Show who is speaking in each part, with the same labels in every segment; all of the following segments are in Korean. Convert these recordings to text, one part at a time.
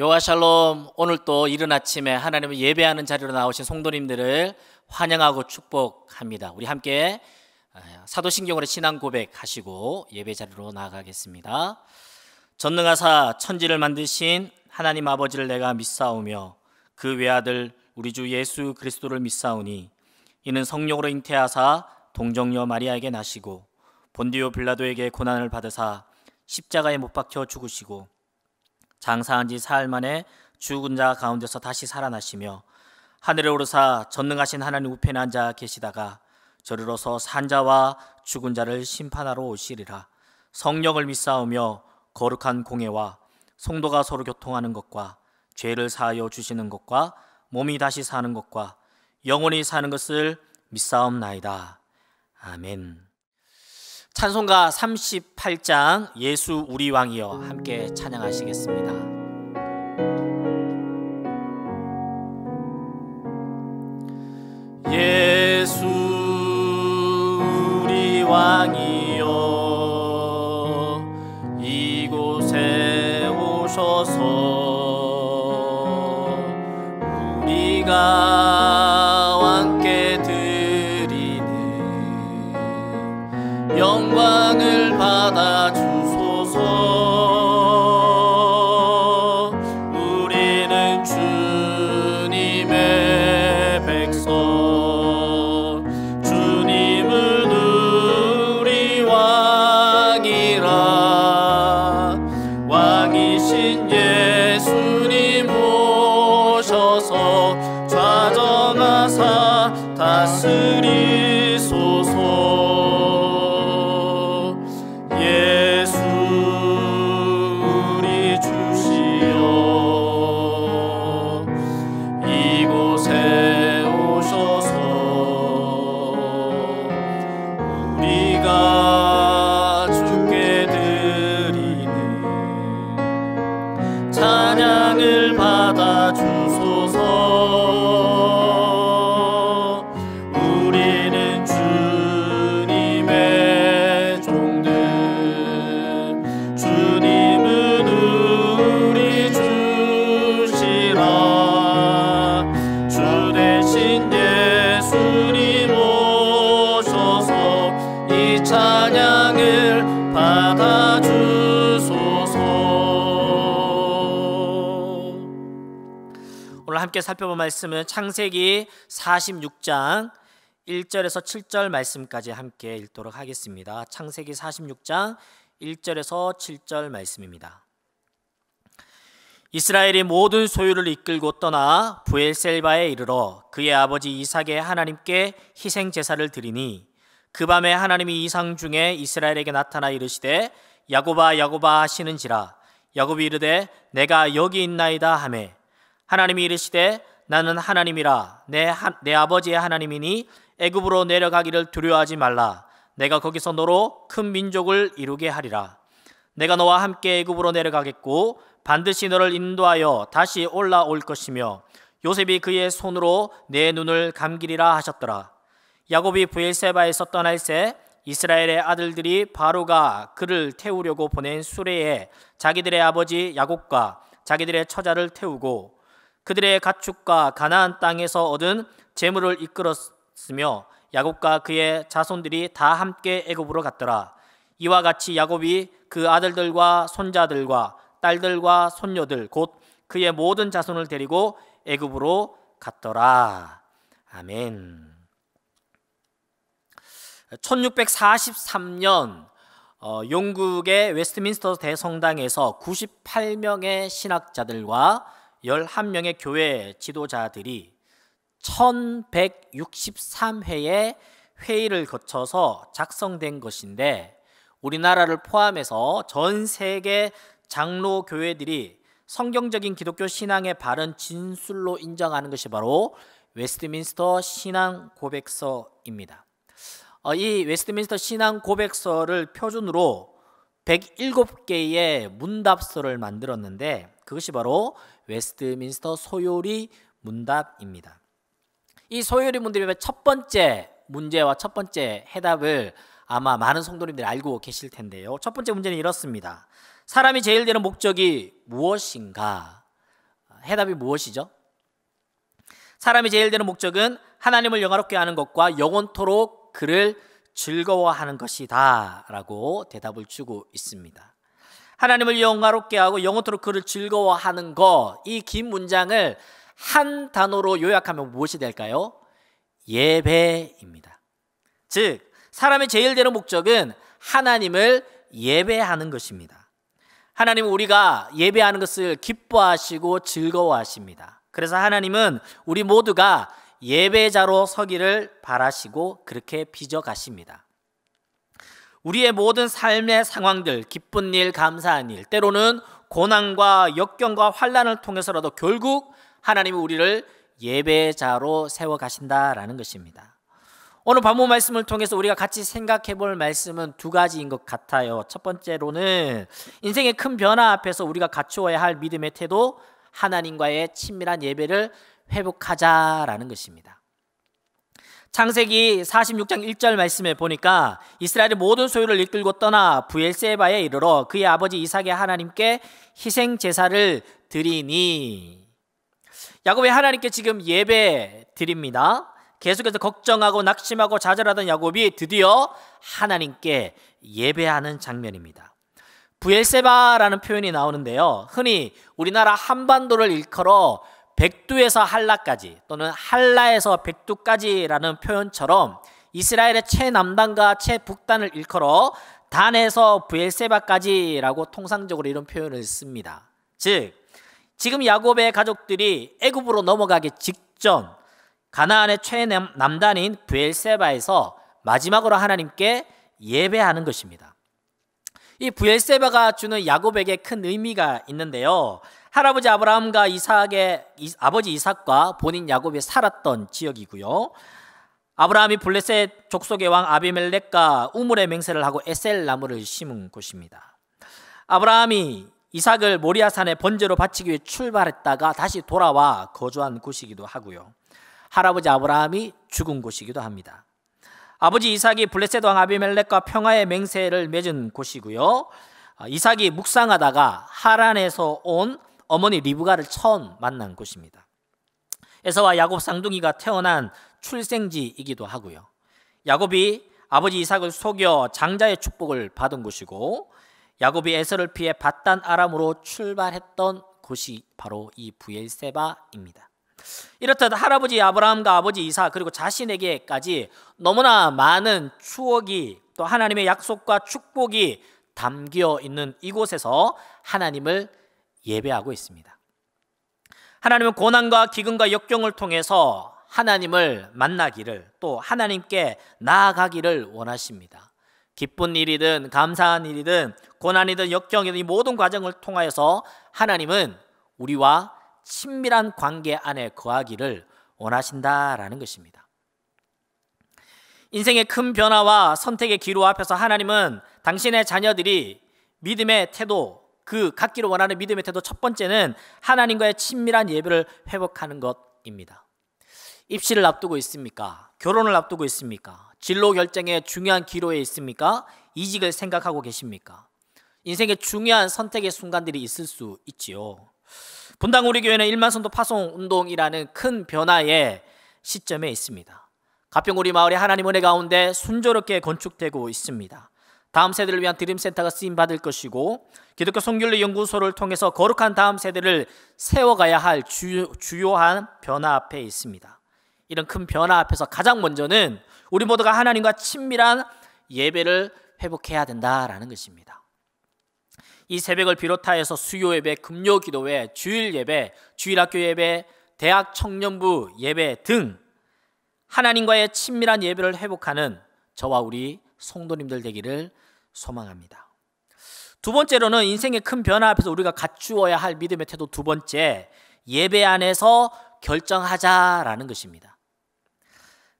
Speaker 1: 요하샬롬. 오늘 또 이른 아침에 하나님을 예배하는 자리로 나오신 성도님들을 환영하고 축복합니다. 우리 함께 사도신경으로 신앙 고백하시고 예배 자리로 나아가겠습니다. 전능하사 천지를 만드신 하나님 아버지를 내가 믿사오며 그 외아들 우리 주 예수 그리스도를 믿사오니 이는 성령으로 잉태하사 동정녀 마리아에게 나시고 본디오 빌라도에게 고난을 받으사 십자가에 못 박혀 죽으시고 장사한 지 사흘 만에 죽은 자 가운데서 다시 살아나시며 하늘에 오르사 전능하신 하나님 우편에 앉아 계시다가 저리로서 산 자와 죽은 자를 심판하러 오시리라. 성령을 믿사오며 거룩한 공예와 성도가 서로 교통하는 것과 죄를 사하여 주시는 것과 몸이 다시 사는 것과 영원히 사는 것을 믿사옵나이다. 아멘. 찬송가 38장 예수 우리 왕이여 함께 찬양하시겠습니다. 예수 우리 왕이여 이곳에 오셔서 우리가 왕께 드리는 영광을 받아 주소서. 우리는 주님의 백성, 주님은 우리 왕이라. 왕이신 예수님 오셔서 좌정하사 다스리소서. 찬양을 받아 주소서. 우리는 주님의 종들, 주님은 우리 주시라. 주 대신 예수님 오셔서 이 찬양을 받아 주소서. 오늘 함께 살펴볼 말씀은 창세기 46장 1절에서 7절 말씀까지 함께 읽도록 하겠습니다. 창세기 46장 1절에서 7절 말씀입니다. 이스라엘이 모든 소유를 이끌고 떠나 브엘셀바에 이르러 그의 아버지 이삭의 하나님께 희생 제사를 드리니 그 밤에 하나님이 이상 중에 이스라엘에게 나타나 이르시되 야곱아 야곱아 하시는지라. 야곱이 이르되 내가 여기 있나이다 하매 하나님이 이르시되 나는 하나님이라. 내 아버지의 하나님이니 애굽으로 내려가기를 두려워하지 말라. 내가 거기서 너로 큰 민족을 이루게 하리라. 내가 너와 함께 애굽으로 내려가겠고 반드시 너를 인도하여 다시 올라올 것이며 요셉이 그의 손으로 내 눈을 감기리라 하셨더라. 야곱이 브엘세바에서 떠날새 이스라엘의 아들들이 바로가 그를 태우려고 보낸 수레에 자기들의 아버지 야곱과 자기들의 처자를 태우고 그들의 가축과 가나안 땅에서 얻은 재물을 이끌었으며 야곱과 그의 자손들이 다 함께 애굽으로 갔더라. 이와 같이 야곱이 그 아들들과 손자들과 딸들과 손녀들 곧 그의 모든 자손을 데리고 애굽으로 갔더라. 아멘. 1643년 영국의 웨스트민스터 대성당에서 98명의 신학자들과 11명의 교회 지도자들이 1163회의 회의를 거쳐서 작성된 것인데 우리나라를 포함해서 전 세계 장로 교회들이 성경적인 기독교 신앙의 바른 진술로 인정하는 것이 바로 웨스트민스터 신앙 고백서입니다. 이 웨스트민스터 신앙 고백서를 표준으로 107개의 문답서를 만들었는데 그것이 바로 웨스트민스터 소요리 문답입니다. 이 소요리 문답의 첫 번째 문제와 첫 번째 해답을 아마 많은 성도님들이 알고 계실 텐데요. 첫 번째 문제는 이렇습니다. 사람이 제일 되는 목적이 무엇인가? 해답이 무엇이죠? 사람이 제일 되는 목적은 하나님을 영화롭게 하는 것과 영원토록 그를 즐거워하는 것이다 라고 대답을 주고 있습니다. 하나님을 영화롭게 하고 영원토록 그를 즐거워하는 것, 이 긴 문장을 한 단어로 요약하면 무엇이 될까요? 예배입니다. 즉 사람의 제일 되는 목적은 하나님을 예배하는 것입니다. 하나님은 우리가 예배하는 것을 기뻐하시고 즐거워하십니다. 그래서 하나님은 우리 모두가 예배자로 서기를 바라시고 그렇게 빚어가십니다. 우리의 모든 삶의 상황들, 기쁜 일, 감사한 일, 때로는 고난과 역경과 환난을 통해서라도 결국 하나님이 우리를 예배자로 세워가신다라는 것입니다. 오늘 본문 말씀을 통해서 우리가 같이 생각해 볼 말씀은 두 가지인 것 같아요. 첫 번째로는 인생의 큰 변화 앞에서 우리가 갖추어야 할 믿음의 태도, 하나님과의 친밀한 예배를 회복하자라는 것입니다. 창세기 46장 1절 말씀에 보니까 이스라엘의 모든 소유를 이끌고 떠나 브엘세바에 이르러 그의 아버지 이삭의 하나님께 희생 제사를 드리니, 야곱이 하나님께 지금 예배 드립니다. 계속해서 걱정하고 낙심하고 좌절하던 야곱이 드디어 하나님께 예배하는 장면입니다. 브엘세바라는 표현이 나오는데요, 흔히 우리나라 한반도를 일컬어 백두에서 할라까지 또는 할라에서 백두까지라는 표현처럼 이스라엘의 최남단과 최북단을 일컬어 단에서 브엘세바까지라고 통상적으로 이런 표현을 씁니다. 즉 지금 야곱의 가족들이 애굽으로 넘어가기 직전 가나안의 최남단인 브엘세바에서 마지막으로 하나님께 예배하는 것입니다. 이 브엘세바가 주는 야곱에게 큰 의미가 있는데요, 할아버지 아브라함과 아버지 이삭과 본인 야곱이 살았던 지역이고요, 아브라함이 블레셋 족속의 왕 아비멜렉과 우물의 맹세를 하고 에셀 나무를 심은 곳입니다. 아브라함이 이삭을 모리아산에 번제로 바치기 위해 출발했다가 다시 돌아와 거주한 곳이기도 하고요, 할아버지 아브라함이 죽은 곳이기도 합니다. 아버지 이삭이 블레셋 왕 아비멜렉과 평화의 맹세를 맺은 곳이고요, 이삭이 묵상하다가 하란에서 온 어머니 리브가를 처음 만난 곳입니다. 에서와 야곱 쌍둥이가 태어난 출생지이기도 하고요, 야곱이 아버지 이삭을 속여 장자의 축복을 받은 곳이고, 야곱이 에서를 피해 밧단 아람으로 출발했던 곳이 바로 이 브엘세바입니다. 이렇듯 할아버지 아브라함과 아버지 이삭 그리고 자신에게까지 너무나 많은 추억이, 또 하나님의 약속과 축복이 담겨 있는 이곳에서 하나님을 예배하고 있습니다. 하나님은 고난과 기근과 역경을 통해서 하나님을 만나기를, 또 하나님께 나아가기를 원하십니다. 기쁜 일이든 감사한 일이든 고난이든 역경이든 이 모든 과정을 통하여서 하나님은 우리와 친밀한 관계 안에 거하기를 원하신다라는 것입니다. 인생의 큰 변화와 선택의 기로 앞에서 하나님은 당신의 자녀들이 믿음의 태도, 그 갖기를 원하는 믿음의 태도 첫 번째는 하나님과의 친밀한 예배를 회복하는 것입니다. 입시를 앞두고 있습니까? 결혼을 앞두고 있습니까? 진로 결정의 중요한 기로에 있습니까? 이직을 생각하고 계십니까? 인생의 중요한 선택의 순간들이 있을 수 있지요. 분당 우리 교회는 1만 성도 파송 운동이라는 큰 변화의 시점에 있습니다. 가평 우리 마을이 하나님 은혜 가운데 순조롭게 건축되고 있습니다. 다음 세대를 위한 드림센터가 쓰임받을 것이고, 기독교 선교를 연구소를 통해서 거룩한 다음 세대를 세워가야 할 주요한 변화 앞에 있습니다. 이런 큰 변화 앞에서 가장 먼저는 우리 모두가 하나님과 친밀한 예배를 회복해야 된다라는 것입니다. 이 새벽을 비롯하여서 수요 예배, 금요 기도회, 주일 예배, 주일학교 예배, 대학 청년부 예배 등 하나님과의 친밀한 예배를 회복하는 저와 우리 성도님들 되기를 소망합니다. 두 번째로는 인생의 큰 변화 앞에서 우리가 갖추어야 할 믿음의 태도 두 번째, 예배 안에서 결정하자라는 것입니다.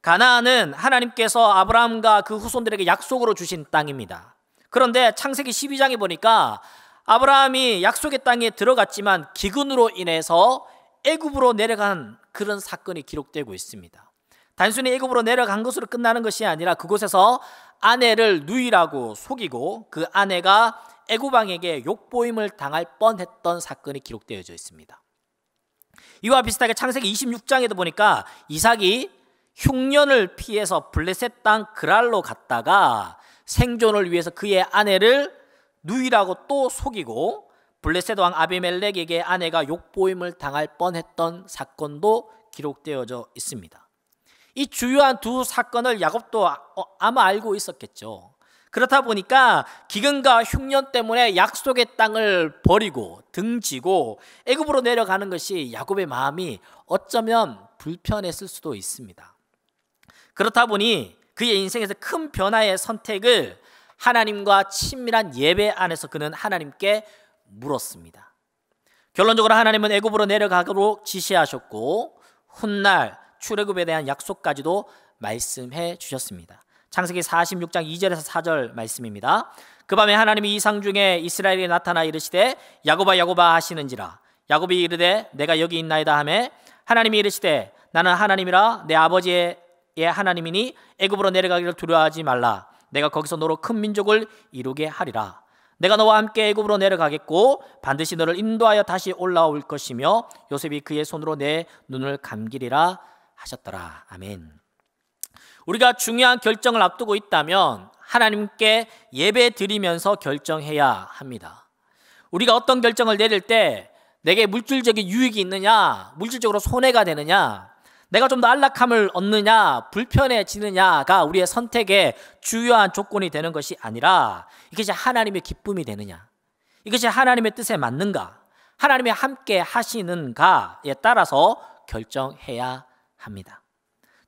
Speaker 1: 가나안은 하나님께서 아브라함과 그 후손들에게 약속으로 주신 땅입니다. 그런데 창세기 12장에 보니까 아브라함이 약속의 땅에 들어갔지만 기근으로 인해서 애굽으로 내려간 그런 사건이 기록되고 있습니다. 단순히 애굽으로 내려간 것으로 끝나는 것이 아니라 그곳에서 아내를 누이라고 속이고 그 아내가 애굽 왕에게 욕보임을 당할 뻔했던 사건이 기록되어져 있습니다. 이와 비슷하게 창세기 26장에도 보니까 이삭이 흉년을 피해서 블레셋 땅 그랄로 갔다가 생존을 위해서 그의 아내를 누이라고 또 속이고 블레셋 왕 아비멜렉에게 아내가 욕보임을 당할 뻔했던 사건도 기록되어져 있습니다. 이 주요한 두 사건을 야곱도 아마 알고 있었겠죠. 그렇다 보니까 기근과 흉년 때문에 약속의 땅을 버리고 등지고 애굽으로 내려가는 것이 야곱의 마음이 어쩌면 불편했을 수도 있습니다. 그렇다 보니 그의 인생에서 큰 변화의 선택을 하나님과 친밀한 예배 안에서 그는 하나님께 물었습니다. 결론적으로 하나님은 애굽으로 내려가도록 지시하셨고 훗날 출애굽에 대한 약속까지도 말씀해 주셨습니다. 창세기 46장 2절에서 4절 말씀입니다. 그 밤에 하나님이 이상 중에 이스라엘에 나타나 이르시되 야곱아 야곱아 하시는지라. 야곱이 이르되 내가 여기 있나이다 하매 하나님이 이르시되 나는 하나님이라 내 아버지의 하나님이니 애굽으로 내려가기를 두려워하지 말라. 내가 거기서 너로 큰 민족을 이루게 하리라. 내가 너와 함께 애굽으로 내려가겠고 반드시 너를 인도하여 다시 올라올 것이며 요셉이 그의 손으로 내 눈을 감기리라 하셨더라. 아멘. 우리가 중요한 결정을 앞두고 있다면 하나님께 예배 드리면서 결정해야 합니다. 우리가 어떤 결정을 내릴 때 내게 물질적인 유익이 있느냐, 물질적으로 손해가 되느냐, 내가 좀 더 안락함을 얻느냐, 불편해지느냐가 우리의 선택의 주요한 조건이 되는 것이 아니라 이것이 하나님의 기쁨이 되느냐, 이것이 하나님의 뜻에 맞는가, 하나님이 함께 하시는가에 따라서 결정해야 합니다.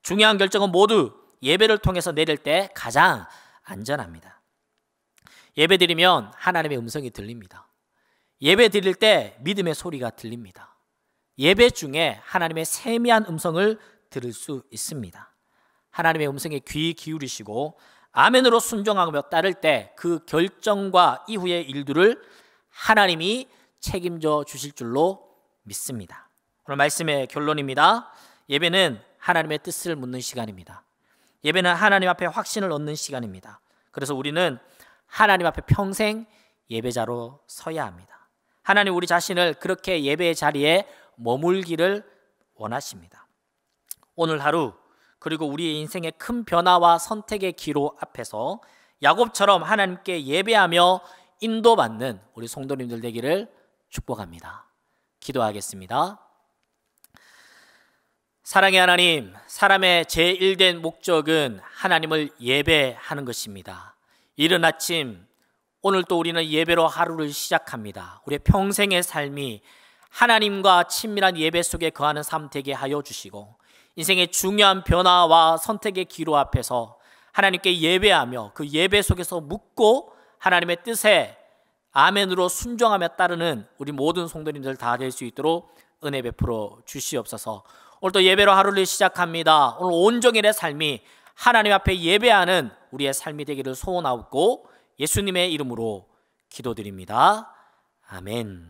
Speaker 1: 중요한 결정은 모두 예배를 통해서 내릴 때 가장 안전합니다. 예배 드리면 하나님의 음성이 들립니다. 예배 드릴 때 믿음의 소리가 들립니다. 예배 중에 하나님의 세미한 음성을 들을 수 있습니다. 하나님의 음성에 귀 기울이시고 아멘으로 순종하며 따를 때 그 결정과 이후의 일들을 하나님이 책임져 주실 줄로 믿습니다. 오늘 말씀의 결론입니다. 예배는 하나님의 뜻을 묻는 시간입니다. 예배는 하나님 앞에 확신을 얻는 시간입니다. 그래서 우리는 하나님 앞에 평생 예배자로 서야 합니다. 하나님 우리 자신을 그렇게 예배의 자리에 머물기를 원하십니다. 오늘 하루 그리고 우리의 인생의 큰 변화와 선택의 기로 앞에서 야곱처럼 하나님께 예배하며 인도받는 우리 성도님들 되기를 축복합니다. 기도하겠습니다. 사랑의 하나님, 사람의 제1된 목적은 하나님을 예배하는 것입니다. 이른 아침 오늘 또 우리는 예배로 하루를 시작합니다. 우리의 평생의 삶이 하나님과 친밀한 예배 속에 거하는 삶 되게 하여 주시고 인생의 중요한 변화와 선택의 기로 앞에서 하나님께 예배하며 그 예배 속에서 묻고 하나님의 뜻에 아멘으로 순종하며 따르는 우리 모든 성도님들 다 될 수 있도록 은혜 베풀어 주시옵소서. 오늘도 예배로 하루를 시작합니다. 오늘 온종일의 삶이 하나님 앞에 예배하는 우리의 삶이 되기를 소원하옵고 예수님의 이름으로 기도드립니다. 아멘.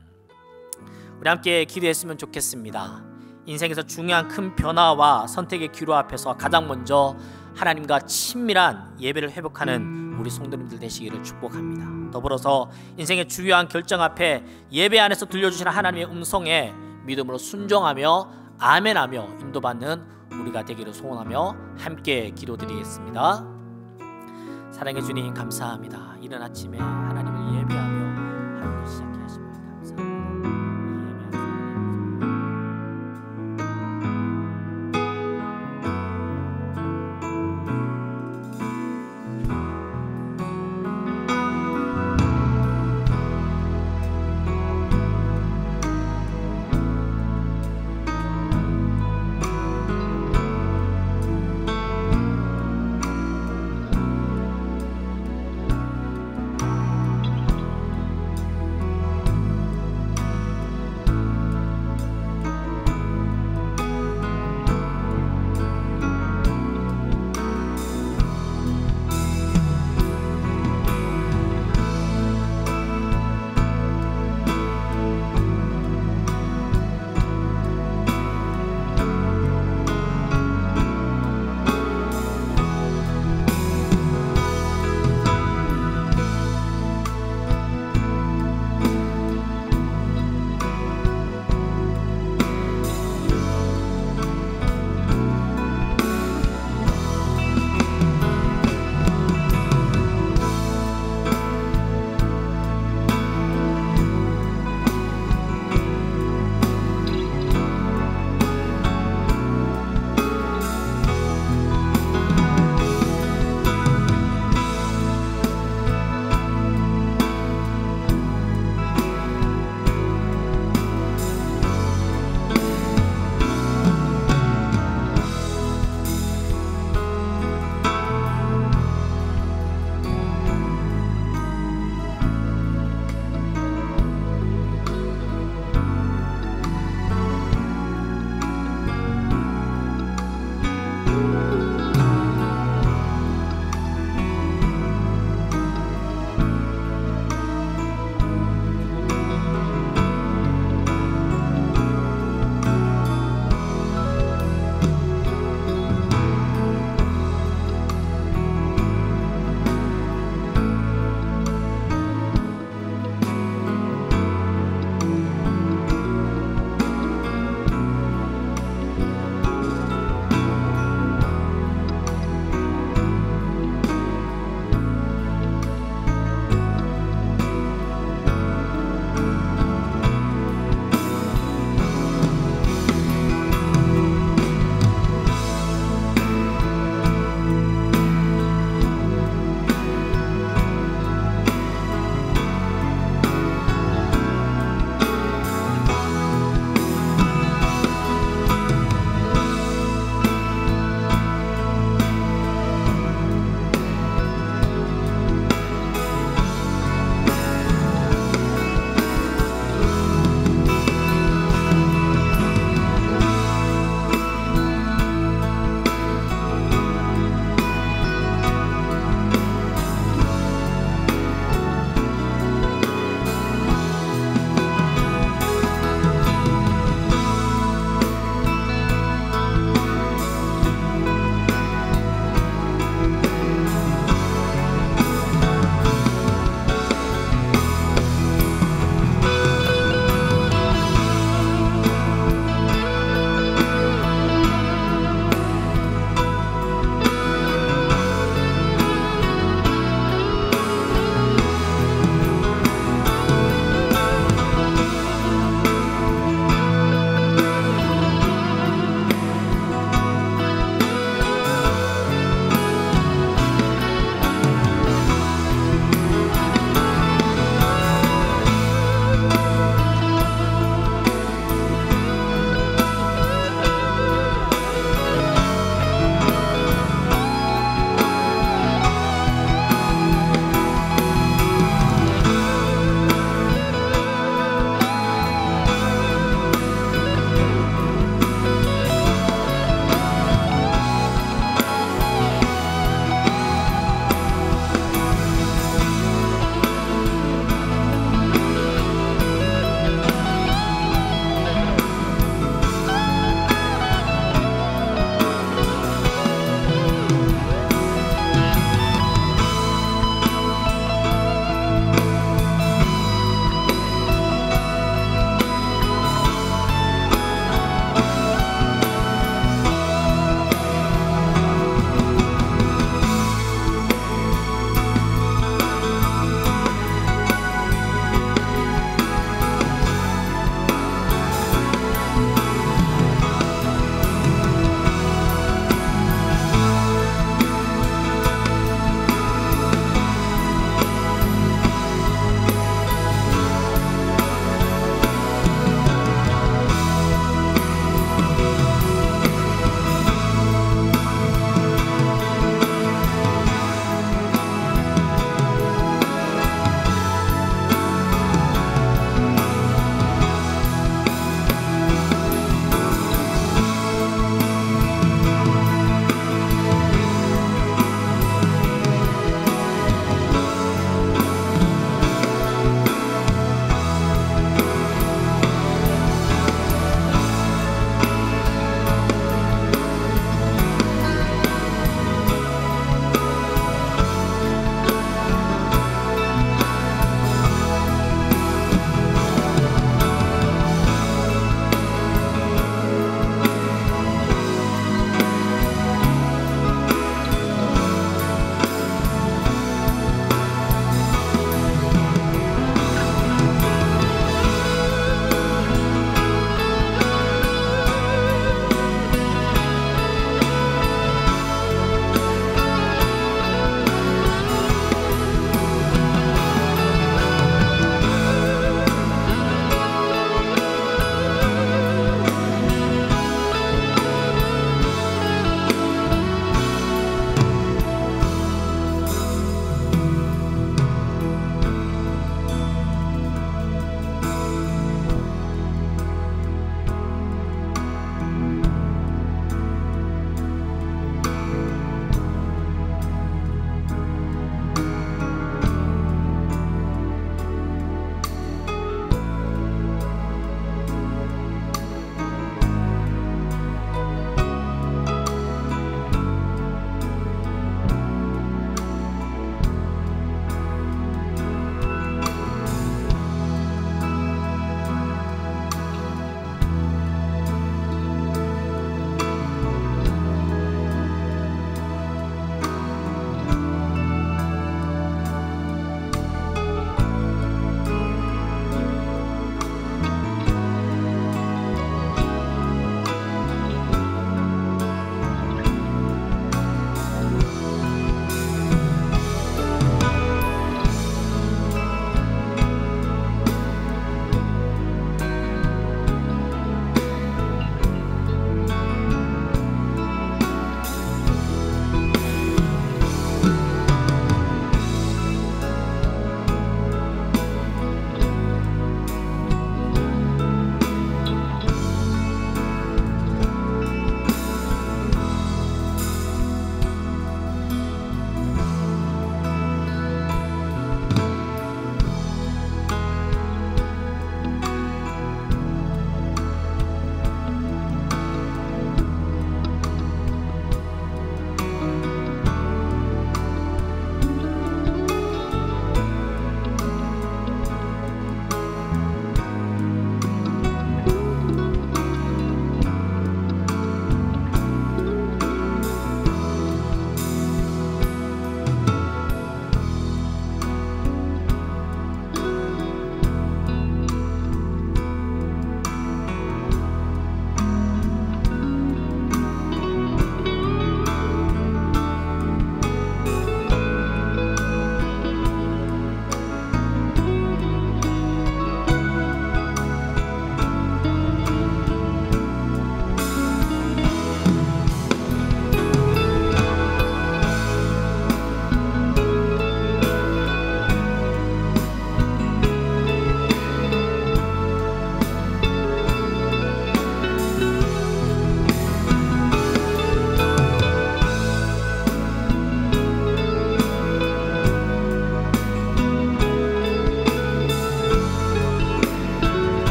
Speaker 1: 우리 함께 기도했으면 좋겠습니다. 인생에서 중요한 큰 변화와 선택의 기로 앞에서 가장 먼저 하나님과 친밀한 예배를 회복하는 우리 성도님들 되시기를 축복합니다. 더불어서 인생의 주요한 결정 앞에 예배 안에서 들려주시는 하나님의 음성에 믿음으로 순종하며 아멘하며 인도받는 우리가 되기를 소원하며 함께 기도드리겠습니다. 사랑해 주님 감사합니다. 이른 아침에 하나님을 예배하며